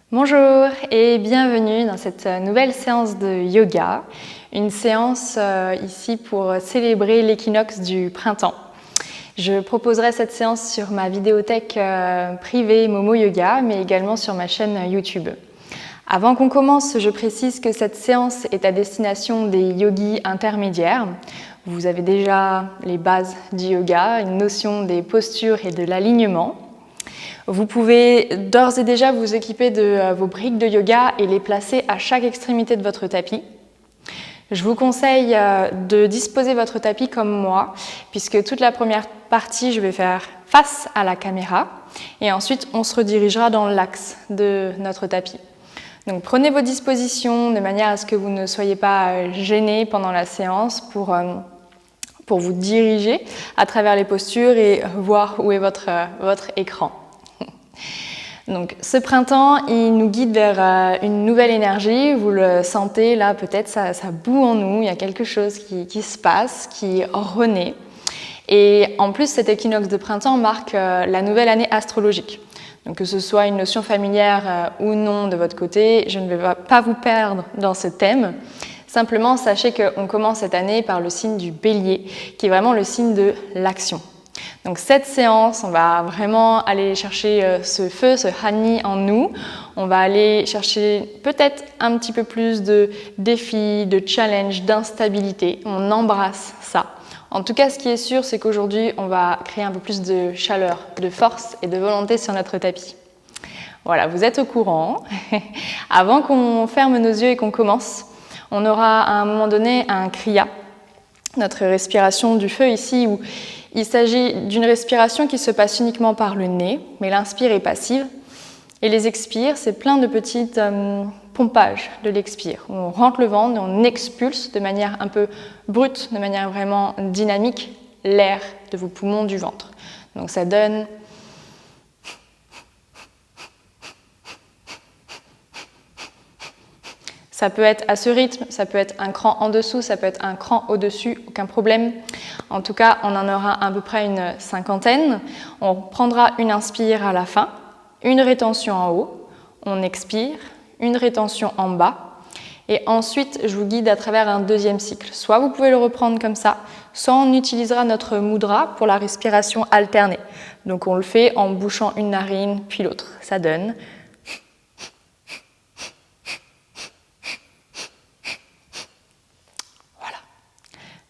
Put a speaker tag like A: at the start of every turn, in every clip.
A: Bonjour et bienvenue dans cette nouvelle séance de yoga, une séance ici pour célébrer l'équinoxe du printemps. Je proposerai cette séance sur ma vidéothèque privée Momo Yoga, mais également sur ma chaîne YouTube. Avant qu'on commence, je précise que cette séance est à destination des yogis intermédiaires. Vous avez déjà les bases du yoga, une notion des postures et de l'alignement. Vous pouvez d'ores et déjà vous équiper de vos briques de yoga et les placer à chaque extrémité de votre tapis. Je vous conseille de disposer votre tapis comme moi, puisque toute la première partie, je vais faire face à la caméra et ensuite on se redirigera dans l'axe de notre tapis. Donc prenez vos dispositions de manière à ce que vous ne soyez pas gênés pendant la séance pour vous diriger à travers les postures et voir où est votre écran. Donc ce printemps, il nous guide vers une nouvelle énergie, vous le sentez là, peut-être ça bout en nous, il y a quelque chose qui se passe, qui renaît. Et en plus, cet équinoxe de printemps marque la nouvelle année astrologique. Donc que ce soit une notion familière ou non de votre côté, je ne vais pas vous perdre dans ce thème. Simplement, sachez qu'on commence cette année par le signe du Bélier, qui est vraiment le signe de l'action. Donc cette séance, on va vraiment aller chercher ce feu, ce Hani en nous. On va aller chercher peut-être un petit peu plus de défis, de challenges, d'instabilité. On embrasse ça. En tout cas, ce qui est sûr, c'est qu'aujourd'hui, on va créer un peu plus de chaleur, de force et de volonté sur notre tapis. Voilà, vous êtes au courant. Avant qu'on ferme nos yeux et qu'on commence, on aura à un moment donné un kriya, notre respiration du feu ici, où il s'agit d'une respiration qui se passe uniquement par le nez, mais l'inspire est passive. Et les expires, c'est plein de petits pompages de l'expire. On rentre le ventre et on expulse de manière un peu brute, de manière vraiment dynamique, l'air de vos poumons du ventre. Donc ça donne... Ça peut être à ce rythme, ça peut être un cran en dessous, ça peut être un cran au-dessus, aucun problème. En tout cas, on en aura à peu près une cinquantaine. On prendra une inspire à la fin, une rétention en haut, on expire, une rétention en bas. Et ensuite, je vous guide à travers un deuxième cycle. Soit vous pouvez le reprendre comme ça, soit on utilisera notre mudra pour la respiration alternée. Donc on le fait en bouchant une narine puis l'autre. Ça donne...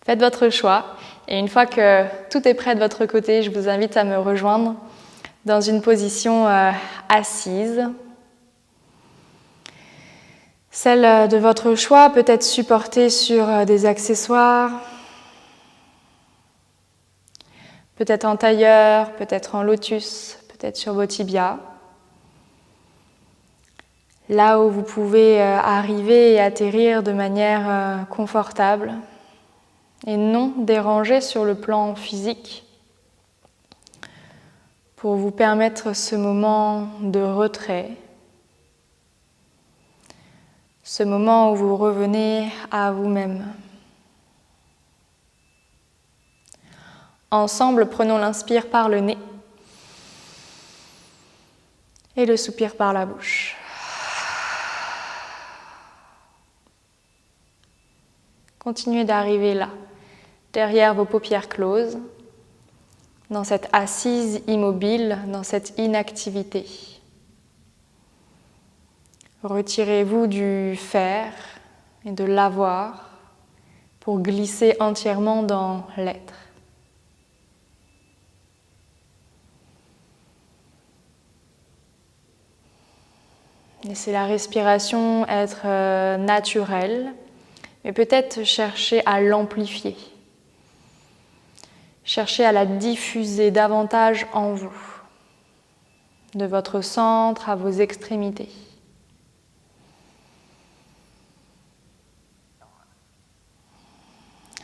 A: Faites votre choix et une fois que tout est prêt de votre côté, je vous invite à me rejoindre dans une position assise. Celle de votre choix peut être supportée sur des accessoires, peut-être en tailleur, peut-être en lotus, peut-être sur vos tibias. Là où vous pouvez arriver et atterrir de manière confortable et non dérangé sur le plan physique pour vous permettre ce moment de retrait, ce moment où vous revenez à vous-même. Ensemble, prenons l'inspire par le nez et le soupir par la bouche. Continuez d'arriver là, derrière vos paupières closes, dans cette assise immobile, dans cette inactivité. Retirez-vous du faire et de l'avoir pour glisser entièrement dans l'être. Laissez la respiration être naturelle, mais peut-être chercher à l'amplifier. Cherchez à la diffuser davantage en vous, de votre centre à vos extrémités.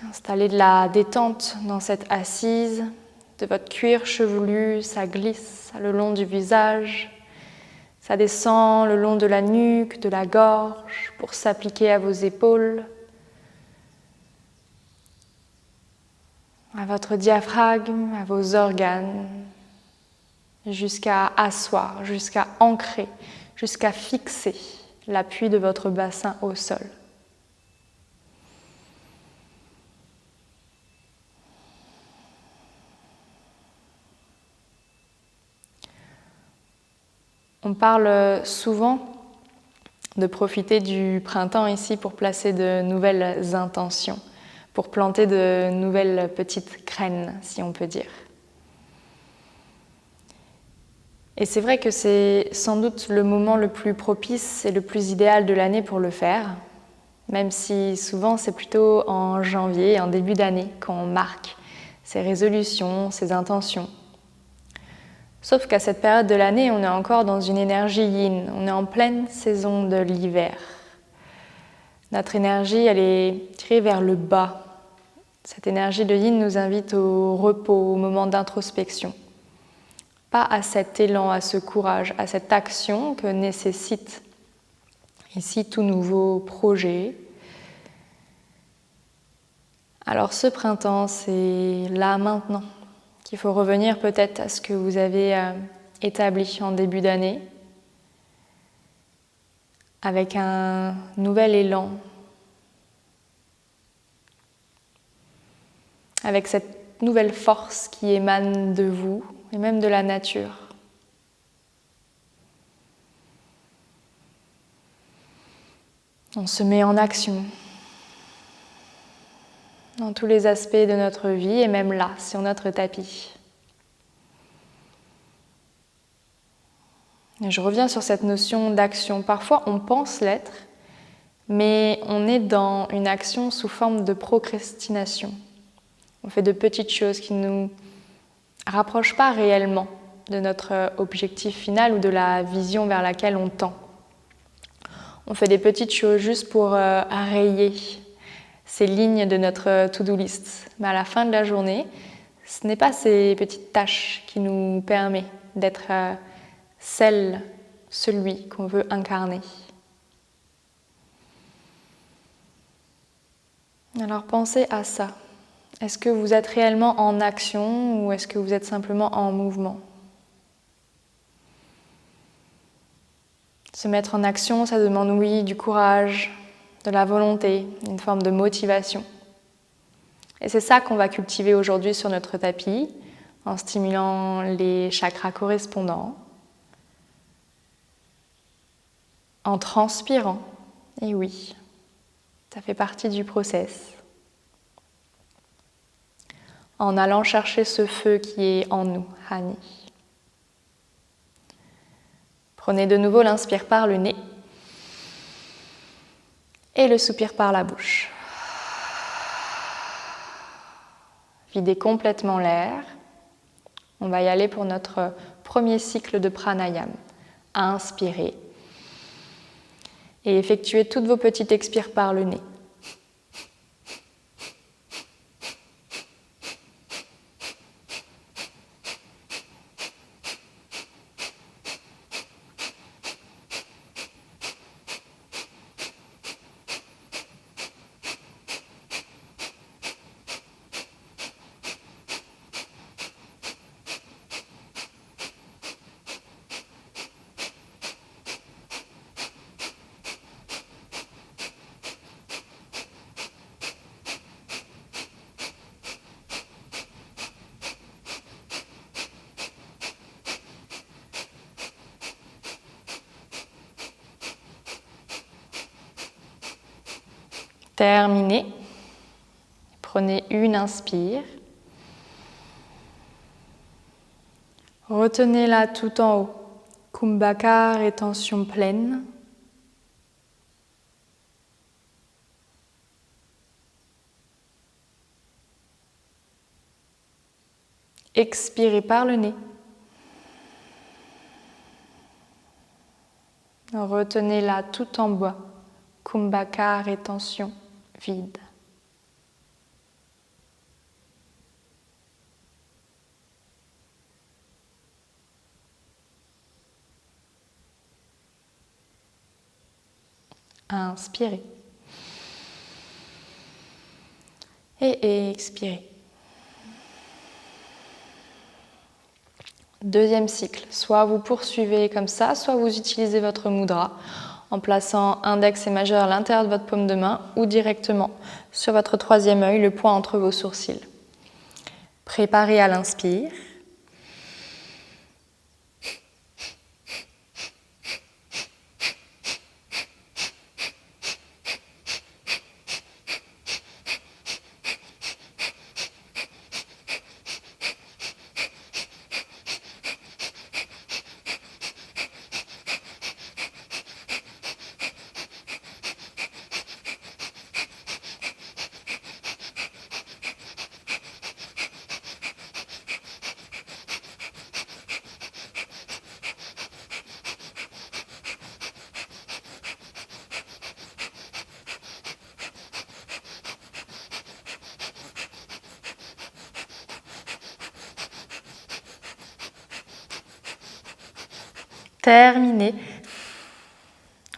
A: Installez de la détente dans cette assise, de votre cuir chevelu, ça glisse le long du visage, ça descend le long de la nuque, de la gorge, pour s'appliquer à vos épaules, à votre diaphragme, à vos organes, jusqu'à asseoir, jusqu'à ancrer, jusqu'à fixer l'appui de votre bassin au sol. On parle souvent de profiter du printemps ici pour placer de nouvelles intentions, pour planter de nouvelles petites graines, si on peut dire. Et c'est vrai que c'est sans doute le moment le plus propice et le plus idéal de l'année pour le faire, même si souvent c'est plutôt en janvier, en début d'année, qu'on marque ses résolutions, ses intentions. Sauf qu'à cette période de l'année, on est encore dans une énergie yin, on est en pleine saison de l'hiver. Notre énergie, elle est tirée vers le bas. Cette énergie de yin nous invite au repos, au moment d'introspection. Pas à cet élan, à ce courage, à cette action que nécessite ici tout nouveau projet. Alors ce printemps, c'est là maintenant qu'il faut revenir peut-être à ce que vous avez établi en début d'année, avec un nouvel élan, avec cette nouvelle force qui émane de vous et même de la nature. On se met en action dans tous les aspects de notre vie et même là, sur notre tapis. Et je reviens sur cette notion d'action. Parfois, on pense l'être, mais on est dans une action sous forme de procrastination. On fait de petites choses qui ne nous rapprochent pas réellement de notre objectif final ou de la vision vers laquelle on tend. On fait des petites choses juste pour rayer ces lignes de notre to-do list. Mais à la fin de la journée, ce n'est pas ces petites tâches qui nous permettent d'être celui qu'on veut incarner. Alors pensez à ça. Est-ce que vous êtes réellement en action ou est-ce que vous êtes simplement en mouvement ? Se mettre en action, ça demande, oui, du courage, de la volonté, une forme de motivation. Et c'est ça qu'on va cultiver aujourd'hui sur notre tapis, en stimulant les chakras correspondants, en transpirant. Et oui, ça fait partie du process. En allant chercher ce feu qui est en nous, Hani. Prenez de nouveau l'inspire par le nez et le soupir par la bouche. Videz complètement l'air. On va y aller pour notre premier cycle de pranayama. Inspirez et effectuez toutes vos petites expires par le nez. Terminé. Prenez une inspire. Retenez-la tout en haut. Kumbhaka, rétention pleine. Expirez par le nez. Retenez-la tout en bas. Kumbhaka, rétention vide. Inspirez. Et expirez. Deuxième cycle, soit vous poursuivez comme ça, soit vous utilisez votre mudra en plaçant index et majeur à l'intérieur de votre paume de main ou directement sur votre troisième œil, le point entre vos sourcils. Préparez à l'inspire. Terminé.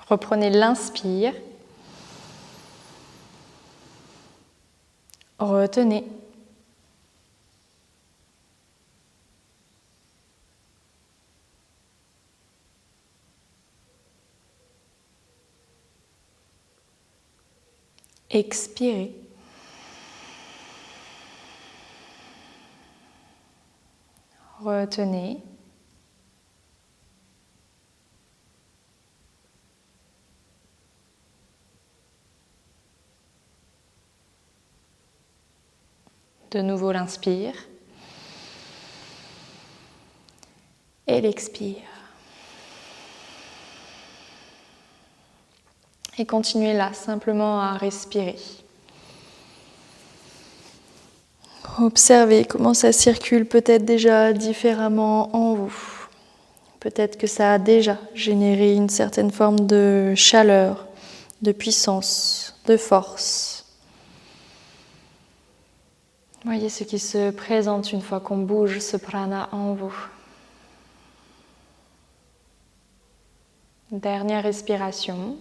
A: Reprenez l'inspire. Retenez. Expirez. Retenez. De nouveau l'inspire et l'expire. Et continuez là, simplement à respirer. Observez comment ça circule peut-être déjà différemment en vous. Peut-être que ça a déjà généré une certaine forme de chaleur, de puissance, de force. Voyez ce qui se présente une fois qu'on bouge ce prana en vous. Dernière respiration.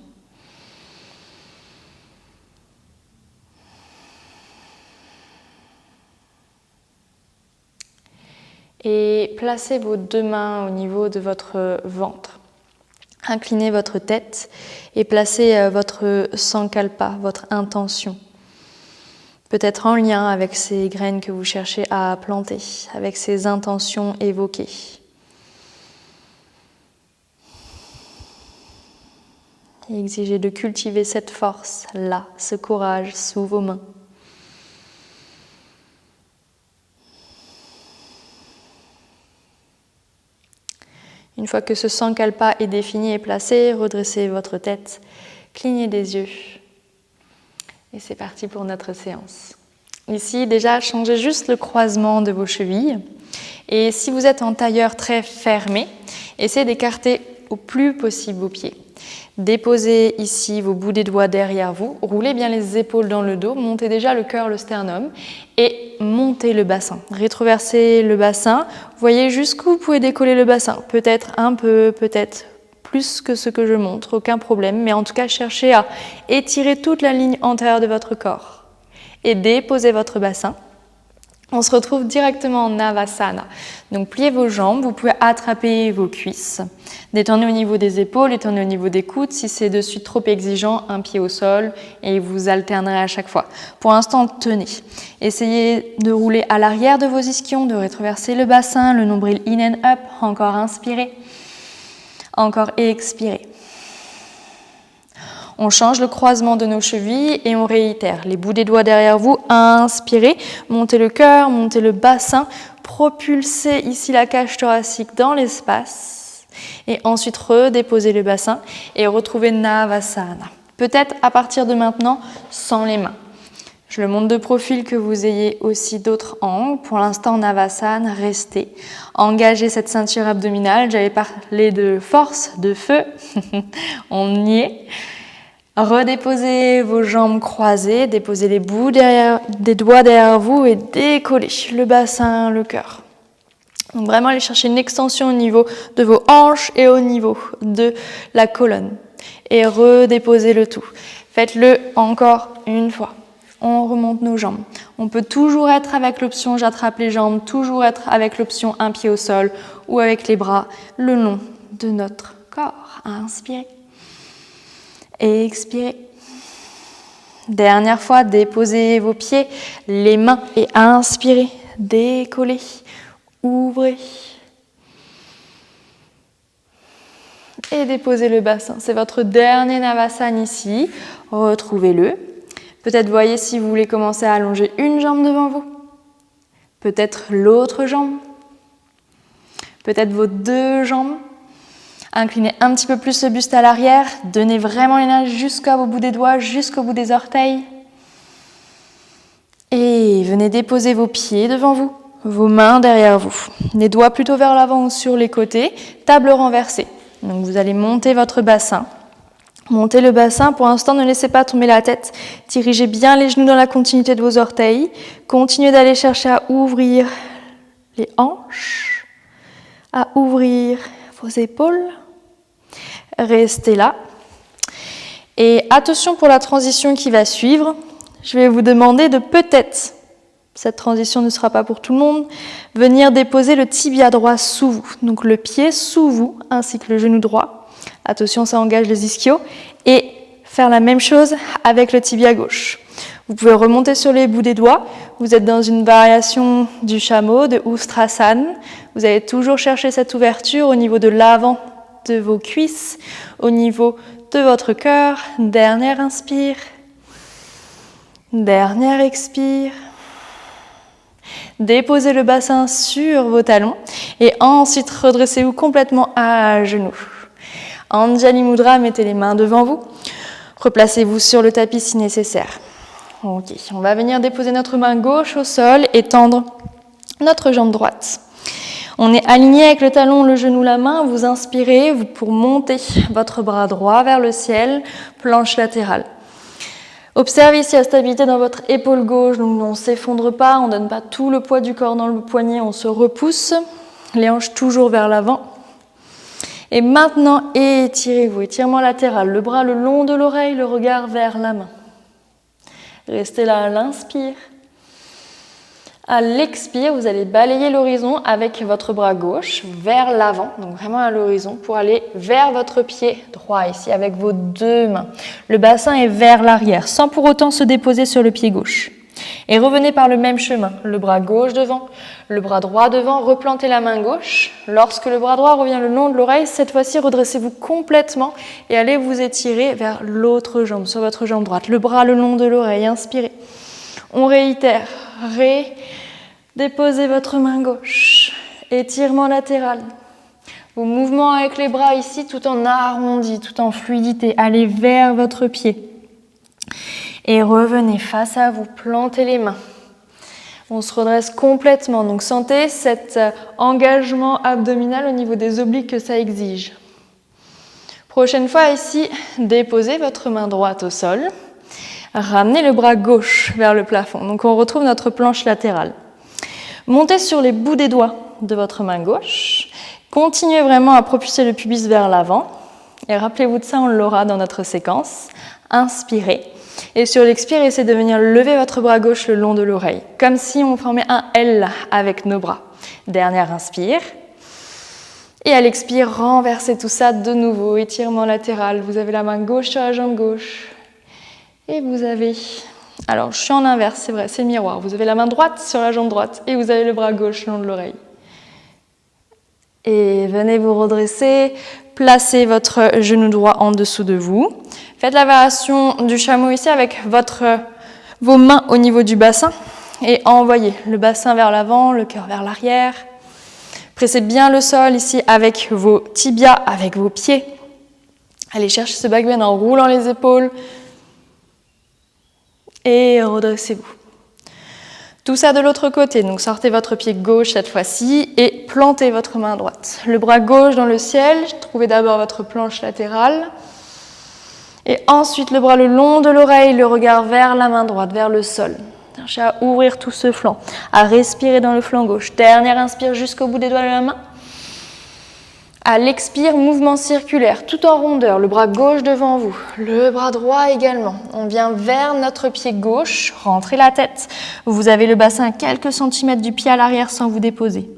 A: Et placez vos deux mains au niveau de votre ventre. Inclinez votre tête et placez votre sankalpa, votre intention. Peut-être en lien avec ces graines que vous cherchez à planter, avec ces intentions évoquées. Et exigez de cultiver cette force-là, ce courage sous vos mains. Une fois que ce sankalpa est défini et placé, redressez votre tête, clignez des yeux. Et c'est parti pour notre séance. Ici, déjà, changez juste le croisement de vos chevilles. Et si vous êtes en tailleur très fermé, essayez d'écarter au plus possible vos pieds. Déposez ici vos bouts des doigts derrière vous, roulez bien les épaules dans le dos, montez déjà le cœur, le sternum et montez le bassin. Rétroversez le bassin, voyez jusqu'où vous pouvez décoller le bassin. Peut-être un peu, peut-être plus que ce que je montre, aucun problème, mais en tout cas cherchez à étirer toute la ligne antérieure de votre corps et déposez votre bassin. On se retrouve directement en Navasana. Donc pliez vos jambes, vous pouvez attraper vos cuisses. Détendez au niveau des épaules, détendez au niveau des coudes. Si c'est de suite trop exigeant, un pied au sol et vous alternerez à chaque fois. Pour l'instant, tenez. Essayez de rouler à l'arrière de vos ischions, de rétroverser le bassin, le nombril in and up. Encore inspirez. Encore expirez. On change le croisement de nos chevilles et on réitère. Les bouts des doigts derrière vous, inspirez, montez le cœur, montez le bassin, propulsez ici la cage thoracique dans l'espace et ensuite redéposez le bassin et retrouvez Navasana. Peut-être à partir de maintenant sans les mains. Je le montre de profil que vous ayez aussi d'autres angles. Pour l'instant, Navasana, restez. Engagez cette ceinture abdominale. J'avais parlé de force, de feu. On y est. Redéposez vos jambes croisées, déposez les bouts des doigts derrière vous et décollez le bassin, le cœur. Donc vraiment aller chercher une extension au niveau de vos hanches et au niveau de la colonne. Et redéposez le tout. Faites-le encore une fois. On remonte nos jambes. On peut toujours être avec l'option j'attrape les jambes, toujours être avec l'option un pied au sol ou avec les bras le long de notre corps. Inspirez. Expirez. Dernière fois, déposez vos pieds, les mains et inspirez. Décollez. Ouvrez. Et déposez le bassin. C'est votre dernier Navasana ici. Retrouvez-le. Peut-être voyez si vous voulez commencer à allonger une jambe devant vous. Peut-être l'autre jambe. Peut-être vos deux jambes. Inclinez un petit peu plus le buste à l'arrière. Donnez vraiment l'énergie jusqu'au bout des doigts, jusqu'au bout des orteils. Et venez déposer vos pieds devant vous, vos mains derrière vous. Les doigts plutôt vers l'avant ou sur les côtés. Table renversée. Donc vous allez monter votre bassin. Montez le bassin, pour l'instant ne laissez pas tomber la tête, dirigez bien les genoux dans la continuité de vos orteils, continuez d'aller chercher à ouvrir les hanches, à ouvrir vos épaules, restez là. Et attention pour la transition qui va suivre, je vais vous demander de peut-être, cette transition ne sera pas pour tout le monde, venir déposer le tibia droit sous vous, donc le pied sous vous ainsi que le genou droit. Attention, ça engage les ischios. Et faire la même chose avec le tibia gauche. Vous pouvez remonter sur les bouts des doigts. Vous êtes dans une variation du chameau, de Ustrasana. Vous allez toujours chercher cette ouverture au niveau de l'avant de vos cuisses, au niveau de votre cœur. Dernière inspire. Dernière expire. Déposez le bassin sur vos talons. Et ensuite, redressez-vous complètement à genoux. Anjali Mudra, mettez les mains devant vous. Replacez-vous sur le tapis si nécessaire. Ok, on va venir déposer notre main gauche au sol et tendre notre jambe droite. On est aligné avec le talon, le genou, la main. Vous inspirez pour monter votre bras droit vers le ciel, planche latérale. Observez ici la stabilité dans votre épaule gauche. Donc on ne s'effondre pas, on ne donne pas tout le poids du corps dans le poignet, on se repousse. Les hanches toujours vers l'avant. Et maintenant, étirez-vous, étirement latéral, le bras le long de l'oreille, le regard vers la main. Restez là à l'inspire. À l'expire, vous allez balayer l'horizon avec votre bras gauche vers l'avant, donc vraiment à l'horizon, pour aller vers votre pied droit ici, avec vos deux mains. Le bassin est vers l'arrière, sans pour autant se déposer sur le pied gauche. Et revenez par le même chemin, le bras gauche devant, le bras droit devant, replantez la main gauche. Lorsque le bras droit revient le long de l'oreille, cette fois-ci, redressez-vous complètement et allez vous étirer vers l'autre jambe, sur votre jambe droite. Le bras le long de l'oreille, inspirez. On réitère, déposez votre main gauche, étirement latéral. Vos mouvements avec les bras ici, tout en arrondi, tout en fluidité, allez vers votre pied. Et revenez face à vous, plantez les mains. On se redresse complètement, donc sentez cet engagement abdominal au niveau des obliques que ça exige. Prochaine fois ici, déposez votre main droite au sol. Ramenez le bras gauche vers le plafond. Donc on retrouve notre planche latérale. Montez sur les bouts des doigts de votre main gauche. Continuez vraiment à propulser le pubis vers l'avant. Et rappelez-vous de ça, on l'aura dans notre séquence. Inspirez. Et sur l'expire, essayez de venir lever votre bras gauche le long de l'oreille. Comme si on formait un L avec nos bras. Dernière inspire. Et à l'expire, renversez tout ça de nouveau. Étirement latéral. Vous avez la main gauche sur la jambe gauche. Et vous avez... Alors, je suis en inverse, c'est vrai, c'est le miroir. Vous avez la main droite sur la jambe droite et vous avez le bras gauche le long de l'oreille. Et venez vous redresser, placez votre genou droit en dessous de vous. Faites la variation du chameau ici avec vos mains au niveau du bassin et envoyez le bassin vers l'avant, le cœur vers l'arrière. Pressez bien le sol ici avec vos tibias, avec vos pieds. Allez chercher ce back bend en roulant les épaules. Et redressez-vous. Tout ça de l'autre côté, donc sortez votre pied gauche cette fois-ci et plantez votre main droite. Le bras gauche dans le ciel, trouvez d'abord votre planche latérale. Et ensuite le bras le long de l'oreille, le regard vers la main droite, vers le sol. Cherchez à ouvrir tout ce flanc, à respirer dans le flanc gauche. Dernière inspire jusqu'au bout des doigts de la main. À l'expire, mouvement circulaire, tout en rondeur, le bras gauche devant vous, le bras droit également. On vient vers notre pied gauche, rentrez la tête. Vous avez le bassin à quelques centimètres du pied à l'arrière sans vous déposer.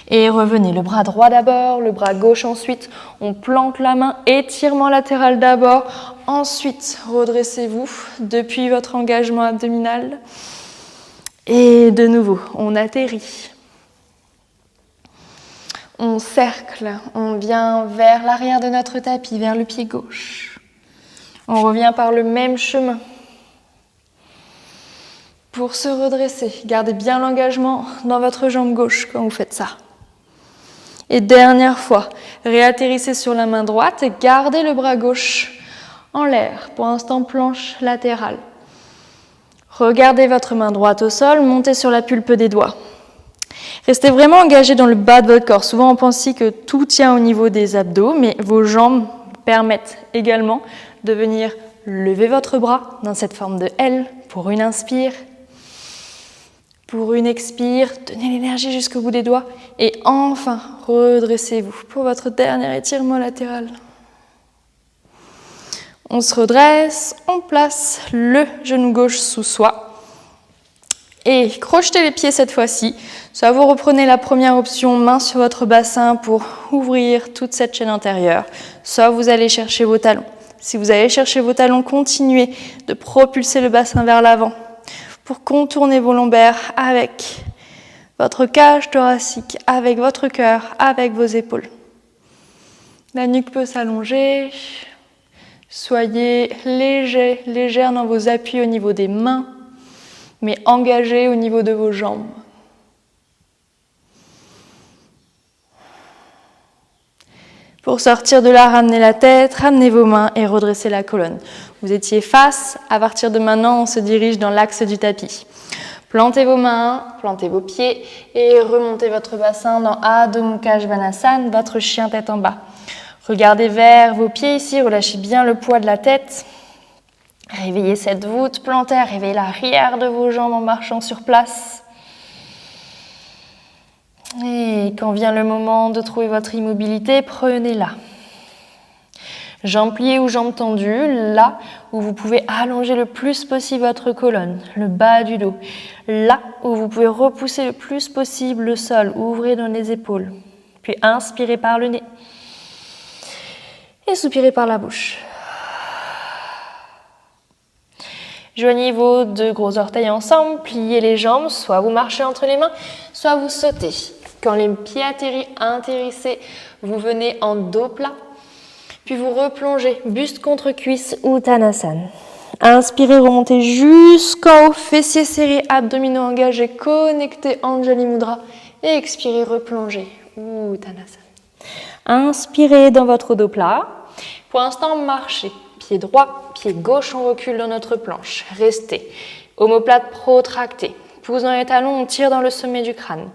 A: Et revenez, le bras droit d'abord, le bras gauche ensuite. On plante la main, étirement latéral d'abord. Ensuite, redressez-vous depuis votre engagement abdominal. Et de nouveau, on atterrit. On cercle, on vient vers l'arrière de notre tapis, vers le pied gauche. On revient par le même chemin. Pour se redresser, gardez bien l'engagement dans votre jambe gauche quand vous faites ça. Et dernière fois, réatterrissez sur la main droite et gardez le bras gauche en l'air. Pour l'instant, planche latérale. Regardez votre main droite au sol, montez sur la pulpe des doigts. Restez vraiment engagé dans le bas de votre corps. Souvent, on pense ici que tout tient au niveau des abdos, mais vos jambes permettent également de venir lever votre bras dans cette forme de L pour une inspire. Pour une expire, tenez l'énergie jusqu'au bout des doigts. Et enfin, redressez-vous pour votre dernier étirement latéral. On se redresse, on place le genou gauche sous soi. Et crochetez les pieds cette fois-ci. Soit vous reprenez la première option, main sur votre bassin pour ouvrir toute cette chaîne antérieure. Soit vous allez chercher vos talons. Si vous allez chercher vos talons, continuez de propulser le bassin vers l'avant pour contourner vos lombaires avec votre cage thoracique, avec votre cœur, avec vos épaules. La nuque peut s'allonger. Soyez léger, légère dans vos appuis au niveau des mains, mais engagé au niveau de vos jambes. Pour sortir de là, ramenez la tête, ramenez vos mains et redressez la colonne. Vous étiez face, à partir de maintenant, on se dirige dans l'axe du tapis. Plantez vos mains, plantez vos pieds et remontez votre bassin dans Adho Mukha Svanasana, votre chien tête en bas. Regardez vers vos pieds ici, relâchez bien le poids de la tête. Réveillez cette voûte plantaire, réveillez l'arrière de vos jambes en marchant sur place. Et quand vient le moment de trouver votre immobilité, prenez-la. Jambes pliées ou jambes tendues, là où vous pouvez allonger le plus possible votre colonne, le bas du dos. Là où vous pouvez repousser le plus possible le sol, ouvrez dans les épaules. Puis inspirez par le nez. Et soupirez par la bouche. Joignez vos deux gros orteils ensemble, pliez les jambes, soit vous marchez entre les mains, soit vous sautez. Quand les pieds atterrissez, vous venez en dos plat, puis vous replongez, buste contre cuisse, Uttanasana. Inspirez, remontez jusqu'en haut, fessiers serrés, abdominaux engagés, connectés, Anjali Mudra. Et expirez, replongez, Uttanasana. Inspirez dans votre dos plat. Pour l'instant, marchez. Pied droit, pied gauche, on recule dans notre planche. Restez. Omoplate protractée. Pouce dans les talons, on tire dans le sommet du crâne.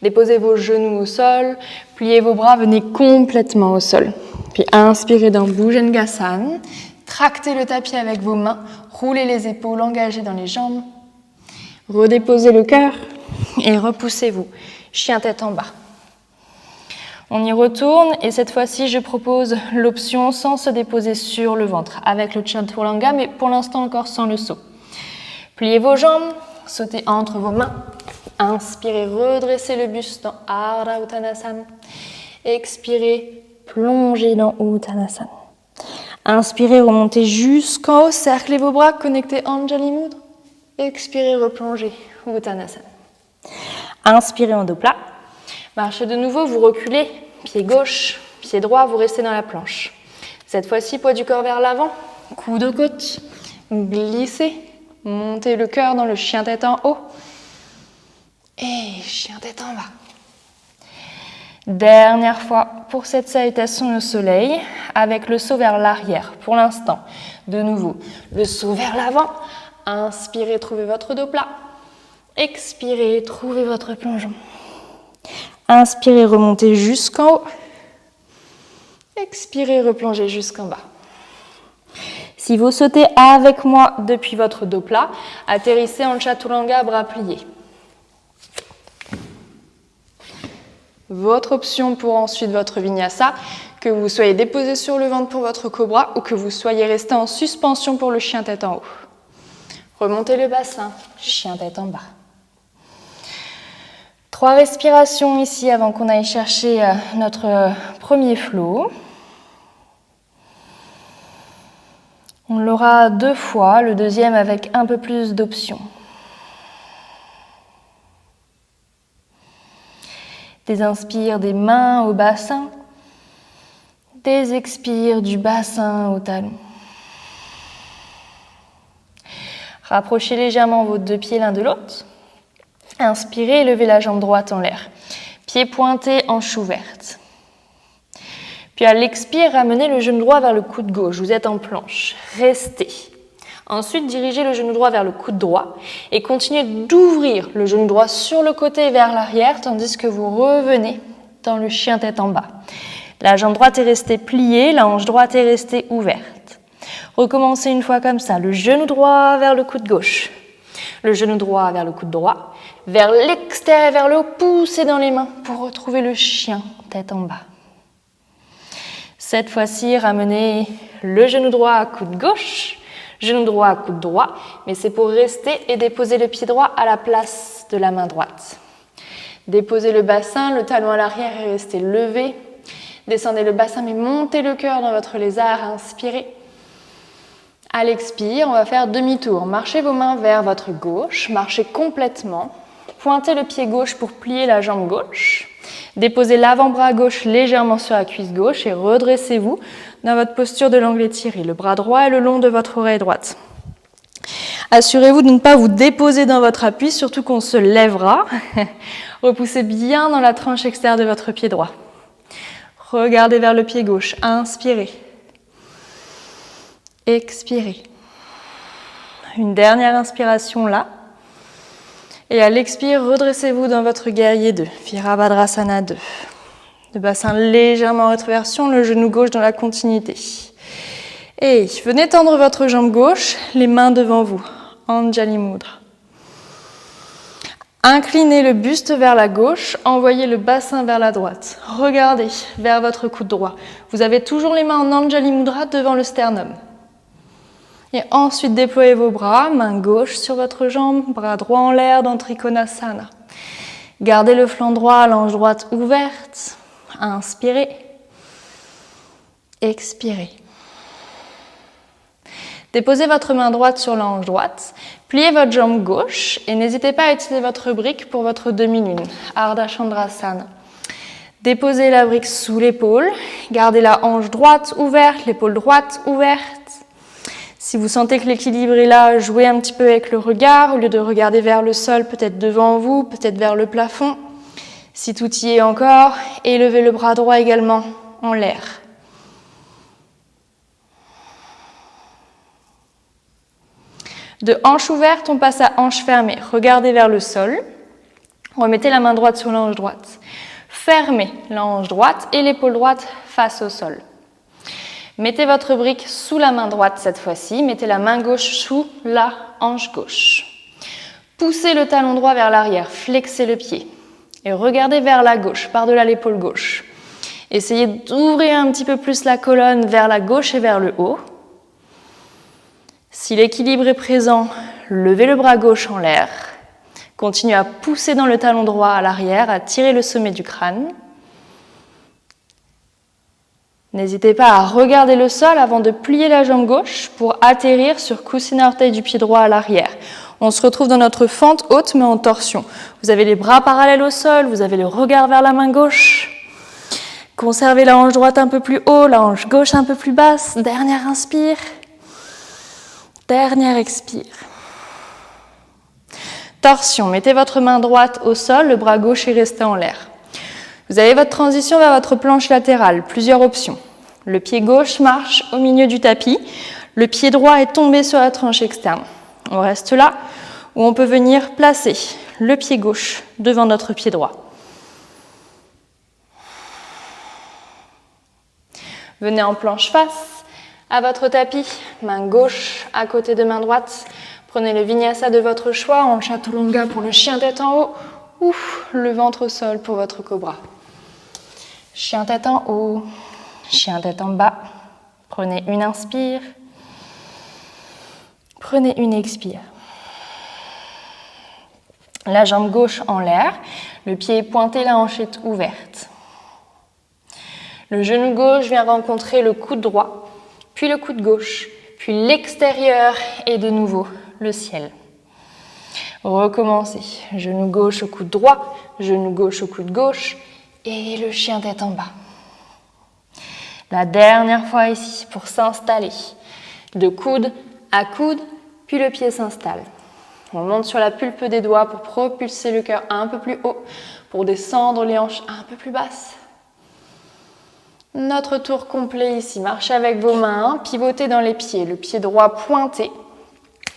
A: Déposez vos genoux au sol. Pliez vos bras, venez complètement au sol. Puis inspirez dans Bhujangasana. Tractez le tapis avec vos mains. Roulez les épaules, engagez dans les jambes. Redéposez le cœur et repoussez-vous. Chien tête en bas. On y retourne et cette fois-ci, je propose l'option sans se déposer sur le ventre avec le Chaturanga, mais pour l'instant encore sans le saut. Pliez vos jambes, sautez entre vos mains. Inspirez, redressez le buste dans Ardha Uttanasana. Expirez, plongez dans Uttanasana. Inspirez, remontez jusqu'en haut, cerclez vos bras, connectez Anjali Mudra. Expirez, replongez, Uttanasana. Inspirez en dos plat. Marchez de nouveau, vous reculez, pied gauche, pied droit, vous restez dans la planche. Cette fois-ci, poids du corps vers l'avant, coude aux côtes, glissez, montez le cœur dans le chien tête en haut et chien tête en bas. Dernière fois pour cette salutation au soleil avec le saut vers l'arrière. Pour l'instant, de nouveau, le saut vers l'avant. Inspirez, trouvez votre dos plat. Expirez, trouvez votre plongeon. Inspirez, remontez jusqu'en haut. Expirez, replongez jusqu'en bas. Si vous sautez avec moi depuis votre dos plat, atterrissez en Chaturanga, bras pliés. Votre option pour ensuite votre vinyasa, que vous soyez déposé sur le ventre pour votre cobra ou que vous soyez resté en suspension pour le chien tête en haut. Remontez le bassin, chien tête en bas. 3 respirations ici avant qu'on aille chercher notre premier flow. On l'aura 2 fois, le deuxième avec un peu plus d'options. Des inspires des mains au bassin, des expires du bassin au talon. Rapprochez légèrement vos 2 pieds l'un de l'autre. Inspirez et levez la jambe droite en l'air. Pied pointé, hanche ouverte. Puis à l'expire, ramenez le genou droit vers le coude gauche. Vous êtes en planche. Restez. Ensuite, dirigez le genou droit vers le coude droit et continuez d'ouvrir le genou droit sur le côté vers l'arrière tandis que vous revenez dans le chien tête en bas. La jambe droite est restée pliée, la hanche droite est restée ouverte. Recommencez une fois comme ça. Le genou droit vers le coude gauche. Le genou droit vers le coude droit. Vers l'extérieur, vers le haut, poussez dans les mains pour retrouver le chien tête en bas. Cette fois-ci, ramenez le genou droit à coude gauche. Genou droit à coude droit, mais c'est pour rester et déposer le pied droit à la place de la main droite. Déposez le bassin, le talon à l'arrière et restez levé. Descendez le bassin, mais montez le cœur dans votre lézard. Inspirez. À l'expire, on va faire demi-tour. Marchez vos mains vers votre gauche, marchez complètement. Pointez le pied gauche pour plier la jambe gauche. Déposez l'avant-bras gauche légèrement sur la cuisse gauche et redressez-vous dans votre posture de l'angle étiré. Le bras droit est le long de votre oreille droite. Assurez-vous de ne pas vous déposer dans votre appui, surtout qu'on se lèvera. Repoussez bien dans la tranche extérieure de votre pied droit. Regardez vers le pied gauche. Inspirez. Expirez. Une dernière inspiration là. Et à l'expire, redressez-vous dans votre guerrier 2, Virabhadrasana 2. Le bassin légèrement en rétroversion, le genou gauche dans la continuité. Et venez tendre votre jambe gauche, les mains devant vous, Anjali Mudra. Inclinez le buste vers la gauche, envoyez le bassin vers la droite. Regardez vers votre coude droit. Vous avez toujours les mains en Anjali Mudra devant le sternum. Et ensuite, déployez vos bras, main gauche sur votre jambe, bras droit en l'air dans Trikonasana. Gardez le flanc droit, l'hanche droite ouverte. Inspirez. Expirez. Déposez votre main droite sur la hanche droite. Pliez votre jambe gauche et n'hésitez pas à utiliser votre brique pour votre demi-lune, Ardha Chandrasana. Déposez la brique sous l'épaule. Gardez la hanche droite ouverte, l'épaule droite ouverte. Si vous sentez que l'équilibre est là, jouez un petit peu avec le regard. Au lieu de regarder vers le sol, peut-être devant vous, peut-être vers le plafond. Si tout y est encore, élevez le bras droit également en l'air. De hanche ouverte, on passe à hanche fermée. Regardez vers le sol. Remettez la main droite sur la hanche droite. Fermez la hanche droite et l'épaule droite face au sol. Mettez votre brique sous la main droite cette fois-ci. Mettez la main gauche sous la hanche gauche. Poussez le talon droit vers l'arrière. Flexez le pied. Et regardez vers la gauche, par-delà l'épaule gauche. Essayez d'ouvrir un petit peu plus la colonne vers la gauche et vers le haut. Si l'équilibre est présent, levez le bras gauche en l'air. Continuez à pousser dans le talon droit à l'arrière, à tirer le sommet du crâne. N'hésitez pas à regarder le sol avant de plier la jambe gauche pour atterrir sur coussina orteil du pied droit à l'arrière. On se retrouve dans notre fente haute mais en torsion. Vous avez les bras parallèles au sol, vous avez le regard vers la main gauche. Conservez la hanche droite un peu plus haut, la hanche gauche un peu plus basse. Dernière inspire. Dernière expire. Torsion, mettez votre main droite au sol, le bras gauche est resté en l'air. Vous avez votre transition vers votre planche latérale, plusieurs options. Le pied gauche marche au milieu du tapis, le pied droit est tombé sur la tranche externe. On reste là, où on peut venir placer le pied gauche devant notre pied droit. Venez en planche face à votre tapis, main gauche à côté de main droite. Prenez le vinyasa de votre choix, en chaturanga pour le chien tête en haut, ou le ventre au sol pour votre cobra. Chien tête en haut, chien tête en bas. Prenez une inspire. Prenez une expire. La jambe gauche en l'air, le pied est pointé, la hanche est ouverte. Le genou gauche vient rencontrer le coude droit, puis le coude gauche, puis l'extérieur et de nouveau le ciel. Recommencez. Genou gauche au coude droit, genou gauche au coude gauche et le chien tête en bas. La dernière fois ici pour s'installer. De coude à coude, puis le pied s'installe. On monte sur la pulpe des doigts pour propulser le cœur un peu plus haut, pour descendre les hanches un peu plus basses. Notre tour complet ici. Marchez avec vos mains, pivotez dans les pieds. Le pied droit pointé,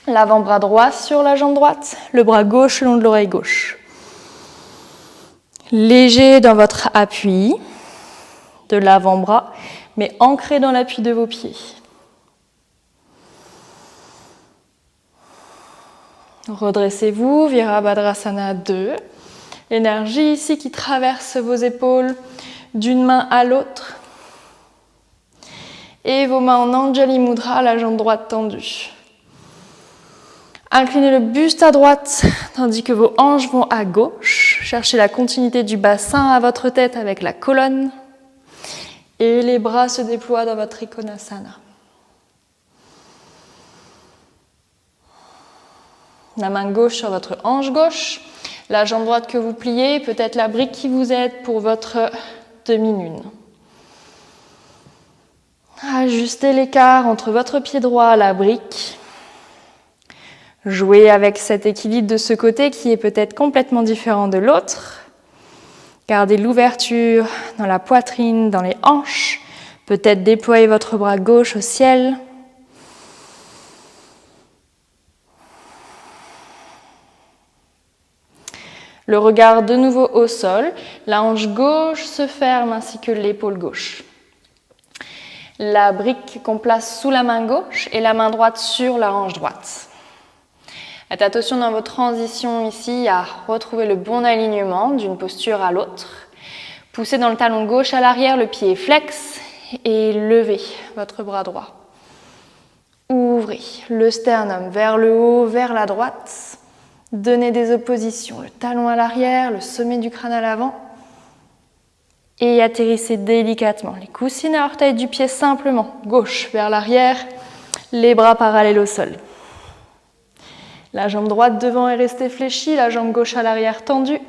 A: l'avant-bras droit sur la jambe droite, le bras gauche le long de l'oreille gauche. Léger dans votre appui de l'avant-bras, mais ancré dans l'appui de vos pieds. Redressez-vous, Virabhadrasana 2. L'énergie ici qui traverse vos épaules d'une main à l'autre. Et vos mains en Anjali Mudra, la jambe droite tendue. Inclinez le buste à droite, tandis que vos hanches vont à gauche. Cherchez la continuité du bassin à votre tête avec la colonne. Et les bras se déploient dans votre Trikonasana. La main gauche sur votre hanche gauche, la jambe droite que vous pliez, peut-être la brique qui vous aide pour votre demi-lune. Ajustez l'écart entre votre pied droit et la brique. Jouez avec cet équilibre de ce côté qui est peut-être complètement différent de l'autre. Gardez l'ouverture dans la poitrine, dans les hanches. Peut-être déployez votre bras gauche au ciel. Le regard de nouveau au sol, la hanche gauche se ferme ainsi que l'épaule gauche. La brique qu'on place sous la main gauche et la main droite sur la hanche droite. Faites attention dans votre transition ici à retrouver le bon alignement d'une posture à l'autre. Poussez dans le talon gauche à l'arrière, le pied flex et levez votre bras droit. Ouvrez le sternum vers le haut, vers la droite. Donnez des oppositions, le talon à l'arrière, le sommet du crâne à l'avant. Et atterrissez délicatement les coussinets à orteils du pied simplement, gauche vers l'arrière, les bras parallèles au sol. La jambe droite devant est restée fléchie, la jambe gauche à l'arrière tendue.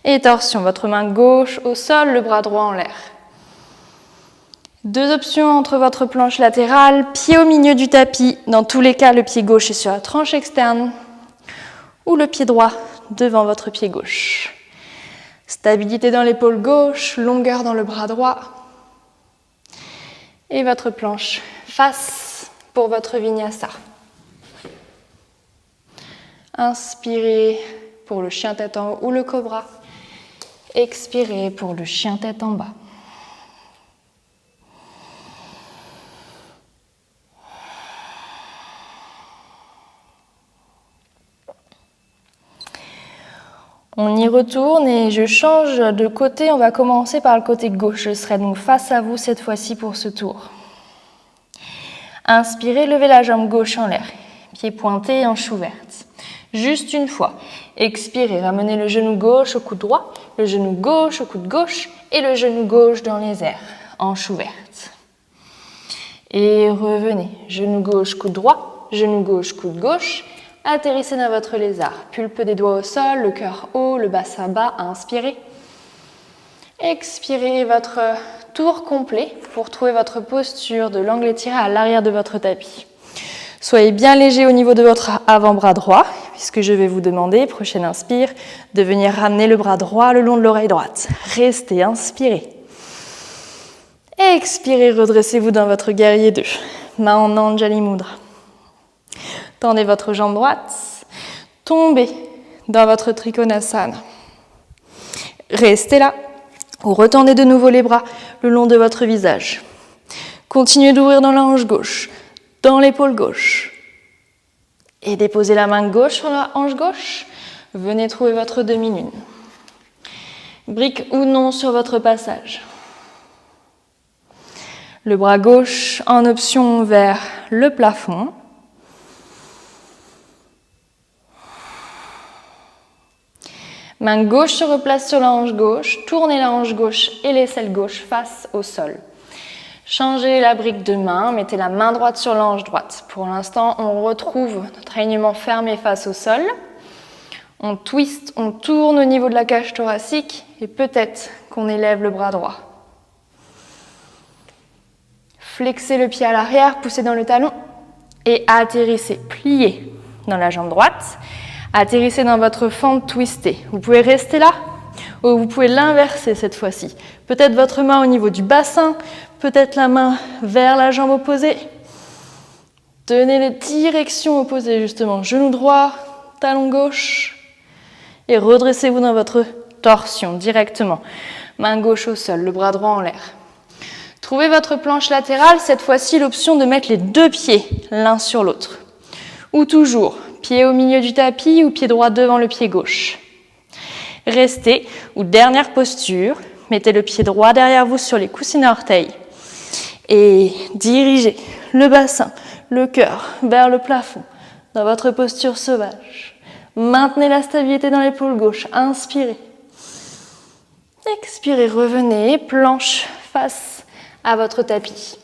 A: Et torsion, votre main gauche au sol, le bras droit en l'air. Deux options entre votre planche latérale, pied au milieu du tapis. Dans tous les cas, le pied gauche est sur la tranche externe ou le pied droit devant votre pied gauche. Stabilité dans l'épaule gauche, longueur dans le bras droit. Et votre planche face pour votre vinyasa. Inspirez pour le chien tête en haut ou le cobra. Expirez pour le chien tête en bas. On y retourne et je change de côté. On va commencer par le côté gauche. Je serai donc face à vous cette fois-ci pour ce tour. Inspirez, levez la jambe gauche en l'air. Pied pointé, hanche ouverte. Juste une fois. Expirez, ramenez le genou gauche au coude droit, le genou gauche au coude gauche et le genou gauche dans les airs. Hanche ouverte. Et revenez. Genou gauche, coude droit, genou gauche, coude gauche. Atterrissez dans votre lézard. Pulpe des doigts au sol, le cœur haut, le bassin bas. Inspirez. Expirez votre tour complet pour trouver votre posture de l'angle étiré à l'arrière de votre tapis. Soyez bien léger au niveau de votre avant-bras droit, puisque je vais vous demander, prochaine inspire, de venir ramener le bras droit le long de l'oreille droite. Restez, inspirez. Expirez, redressez-vous dans votre guerrier 2. Main en Anjali Mudra. Tendez votre jambe droite, tombez dans votre Trikonasana. Restez là, ou retendez de nouveau les bras le long de votre visage. Continuez d'ouvrir dans la hanche gauche, dans l'épaule gauche. Et déposez la main gauche sur la hanche gauche. Venez trouver votre demi-lune. Brique ou non sur votre passage. Le bras gauche en option vers le plafond. Main gauche se replace sur la hanche gauche, tournez la hanche gauche et l'aisselle gauche face au sol. Changez la brique de main, mettez la main droite sur la hanche droite. Pour l'instant, on retrouve notre alignement fermé face au sol. On twist, on tourne au niveau de la cage thoracique et peut-être qu'on élève le bras droit. Flexez le pied à l'arrière, poussez dans le talon et atterrissez, pliez dans la jambe droite. Atterrissez dans votre fente twistée. Vous pouvez rester là ou vous pouvez l'inverser cette fois-ci. Peut-être votre main au niveau du bassin, peut-être la main vers la jambe opposée. Tenez les directions opposées justement. Genou droit, talon gauche. Et redressez-vous dans votre torsion directement. Main gauche au sol, le bras droit en l'air. Trouvez votre planche latérale, cette fois-ci l'option de mettre les deux pieds l'un sur l'autre. Ou toujours, pied au milieu du tapis ou pied droit devant le pied gauche. Restez, ou dernière posture, mettez le pied droit derrière vous sur les coussinets orteils. Et dirigez le bassin, le cœur vers le plafond dans votre posture sauvage. Maintenez la stabilité dans l'épaule gauche. Inspirez. Expirez, revenez, planche face à votre tapis.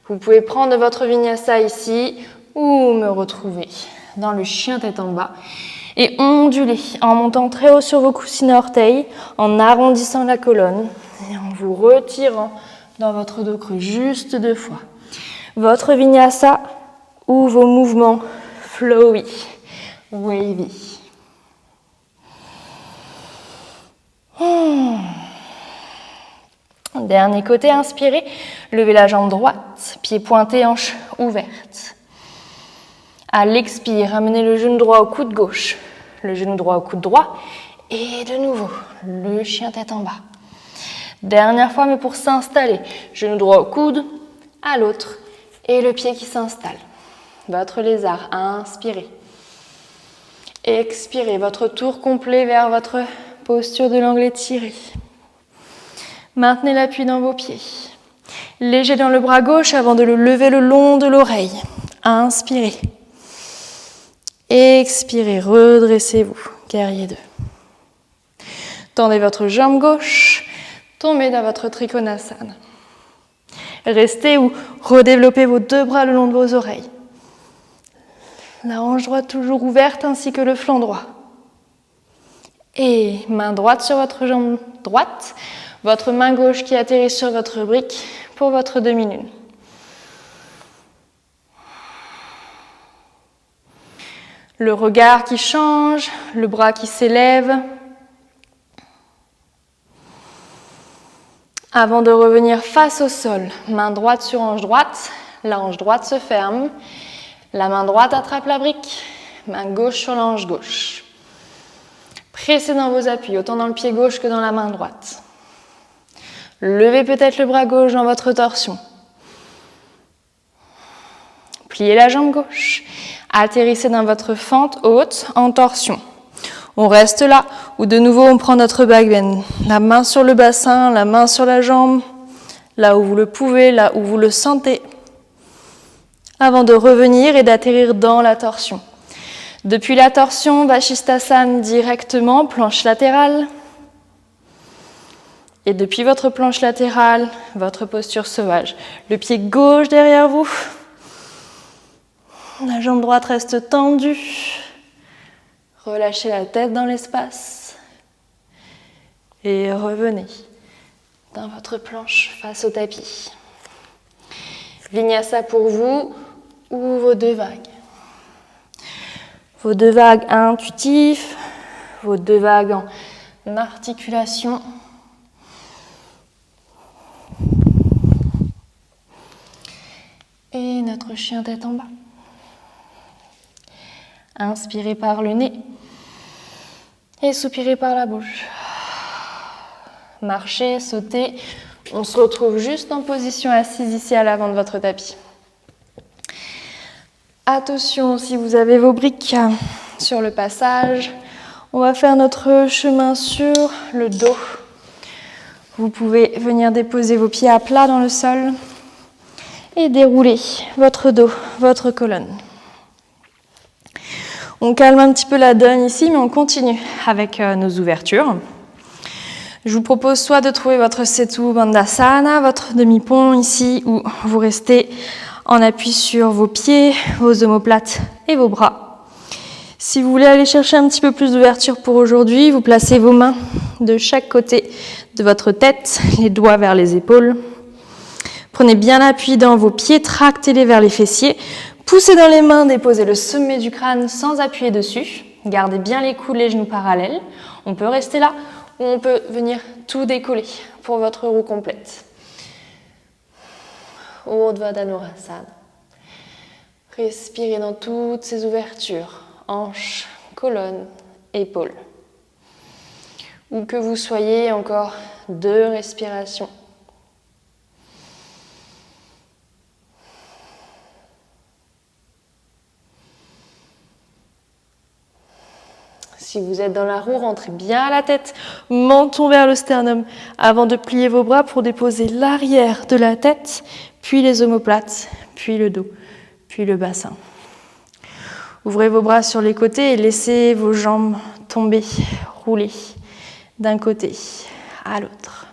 A: Vous pouvez prendre votre vinyasa ici ou me retrouver dans le chien tête en bas et onduler en montant très haut sur vos coussinets orteils, en arrondissant la colonne et en vous retirant dans votre dos creux juste 2 fois. Votre vinyasa ou vos mouvements flowy, wavy. Dernier côté, inspirez, levez la jambe droite, pied pointé, hanche ouverte. À l'expire, ramenez le genou droit au coude gauche, le genou droit au coude droit et de nouveau, le chien tête en bas. Dernière fois, mais pour s'installer, genou droit au coude, à l'autre et le pied qui s'installe. Votre lézard, inspirez. Expirez, votre tour complet vers votre posture de l'angle étiré. Maintenez l'appui dans vos pieds. Léger dans le bras gauche avant de le lever le long de l'oreille. Inspirez. Expirez, redressez-vous. Guerrier 2. Tendez votre jambe gauche. Tombez dans votre Trikonasana. Restez ou redéveloppez vos 2 bras le long de vos oreilles. La hanche droite toujours ouverte ainsi que le flanc droit. Et main droite sur votre jambe droite, votre main gauche qui atterrit sur votre brique pour votre demi-lune. Le regard qui change, le bras qui s'élève. Avant de revenir face au sol, main droite sur hanche droite, la hanche droite se ferme, la main droite attrape la brique, main gauche sur la hanche gauche. Pressez dans vos appuis, autant dans le pied gauche que dans la main droite. Levez peut-être le bras gauche dans votre torsion. Pliez la jambe gauche. Atterrissez dans votre fente haute en torsion. On reste là, ou de nouveau on prend notre back bend. La main sur le bassin, la main sur la jambe, là où vous le pouvez, là où vous le sentez. Avant de revenir et d'atterrir dans la torsion. Depuis la torsion, Vashisthasana directement, planche latérale. Et depuis votre planche latérale, votre posture sauvage. Le pied gauche derrière vous. La jambe droite reste tendue. Relâchez la tête dans l'espace. Et revenez dans votre planche face au tapis. Vinyasa pour vous ou vos 2 vagues. Vos 2 vagues intuitives, vos 2 vagues en articulation. Et notre chien tête en bas. Inspirez par le nez et soupirez par la bouche. Marchez, sautez. On se retrouve juste en position assise ici à l'avant de votre tapis. Attention, si vous avez vos briques sur le passage, On va faire notre chemin sur le dos. Vous pouvez venir déposer vos pieds à plat dans le sol et dérouler votre dos, votre colonne. On calme un petit peu la donne ici, mais on continue avec nos ouvertures. Je vous propose soit de trouver votre Setu Bandhasana, votre demi-pont ici, où vous restez en appui sur vos pieds, vos omoplates et vos bras. Si vous voulez aller chercher un petit peu plus d'ouverture pour aujourd'hui, vous placez vos mains de chaque côté de votre tête, les doigts vers les épaules. Prenez bien appui dans vos pieds, tractez-les vers les fessiers. Poussez dans les mains, déposez le sommet du crâne sans appuyer dessus. Gardez bien les coudes, les genoux parallèles. On peut rester là ou on peut venir tout décoller pour votre roue complète. Urdhva Dhanurasana. Respirez dans toutes ces ouvertures, hanches, colonne, épaules. Où que vous soyez, encore 2 respirations. Si vous êtes dans la roue, rentrez bien à la tête, menton vers le sternum, avant de plier vos bras pour déposer l'arrière de la tête, puis les omoplates, puis le dos, puis le bassin. Ouvrez vos bras sur les côtés et laissez vos jambes tomber, rouler d'un côté à l'autre.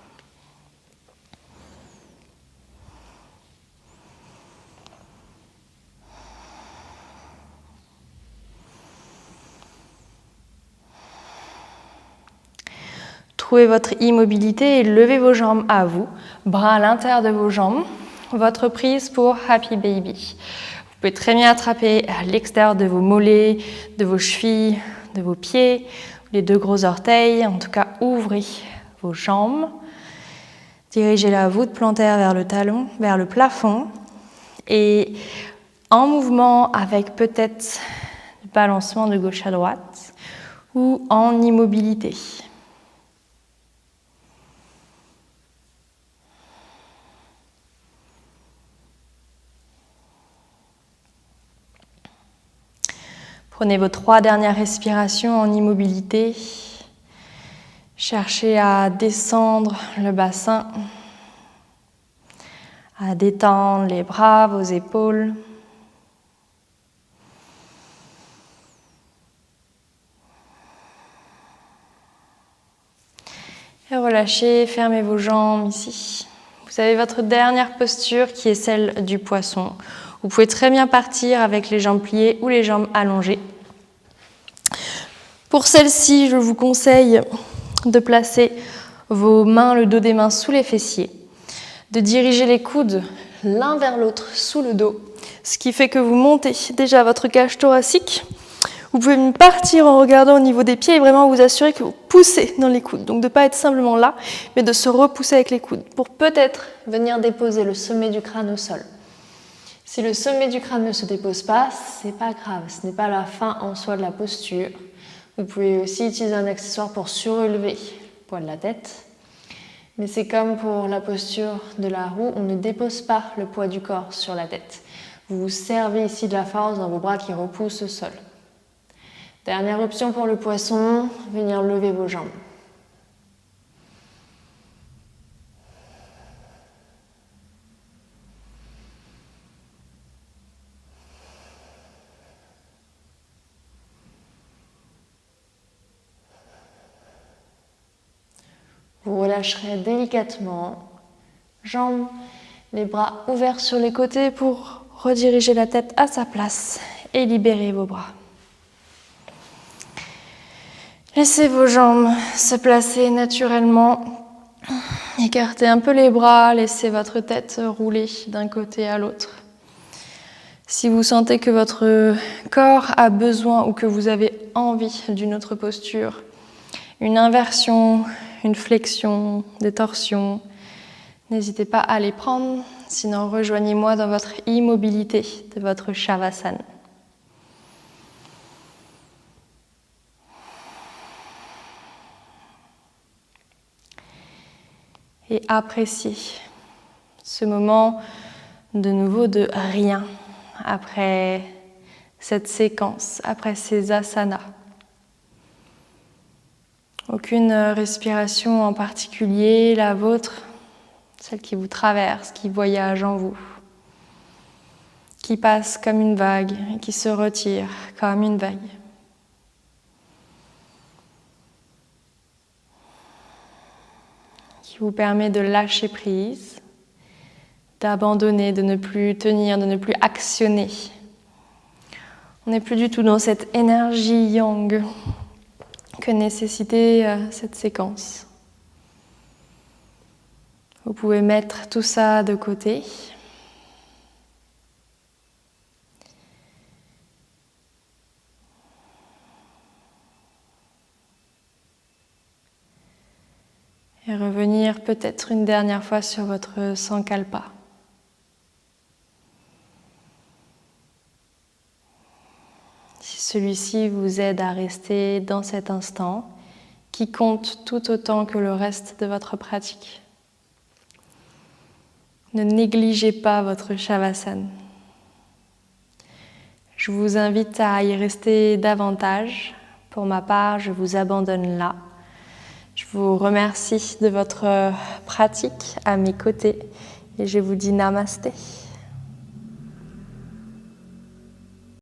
A: Trouvez votre immobilité et levez vos jambes à vous, bras à l'intérieur de vos jambes, votre prise pour Happy Baby. Vous pouvez très bien attraper à l'extérieur de vos mollets, de vos chevilles, de vos pieds, les 2 gros orteils. En tout cas, ouvrez vos jambes. Dirigez la voûte plantaire vers le talon, vers le plafond. Et en mouvement avec peut-être le balancement de gauche à droite ou en immobilité. Prenez vos 3 dernières respirations en immobilité. Cherchez à descendre le bassin, à détendre les bras, vos épaules. Et relâchez, fermez vos jambes ici. Vous avez votre dernière posture qui est celle du poisson. Vous pouvez très bien partir avec les jambes pliées ou les jambes allongées. Pour celle-ci, je vous conseille de placer vos mains, le dos des mains sous les fessiers, de diriger les coudes l'un vers l'autre sous le dos, ce qui fait que vous montez déjà votre cage thoracique. Vous pouvez partir en regardant au niveau des pieds et vraiment vous assurer que vous poussez dans les coudes. Donc de ne pas être simplement là, mais de se repousser avec les coudes pour peut-être venir déposer le sommet du crâne au sol. Si le sommet du crâne ne se dépose pas, c'est pas grave, ce n'est pas la fin en soi de la posture. Vous pouvez aussi utiliser un accessoire pour surélever le poids de la tête. Mais c'est comme pour la posture de la roue, on ne dépose pas le poids du corps sur la tête. Vous vous servez ici de la force dans vos bras qui repoussent au sol. Dernière option pour le poisson, venir lever vos jambes. Vous relâcherez délicatement, jambes, les bras ouverts sur les côtés pour rediriger la tête à sa place et libérer vos bras. Laissez vos jambes se placer naturellement, écartez un peu les bras, laissez votre tête rouler d'un côté à l'autre. Si vous sentez que votre corps a besoin ou que vous avez envie d'une autre posture, une inversion, une flexion, des torsions, n'hésitez pas à les prendre, sinon rejoignez-moi dans votre immobilité de votre Shavasana. Et appréciez ce moment de nouveau de rien après cette séquence, après ces asanas. Aucune respiration en particulier, la vôtre, celle qui vous traverse, qui voyage en vous, qui passe comme une vague et qui se retire comme une vague. Qui vous permet de lâcher prise, d'abandonner, de ne plus tenir, de ne plus actionner. On n'est plus du tout dans cette énergie yang que nécessitait cette séquence. Vous pouvez mettre tout ça de côté. Et revenir peut-être une dernière fois sur votre sankalpa. Si celui-ci vous aide à rester dans cet instant, qui compte tout autant que le reste de votre pratique. Ne négligez pas votre Shavasana. Je vous invite à y rester davantage. Pour ma part, je vous abandonne là. Je vous remercie de votre pratique à mes côtés et je vous dis namasté.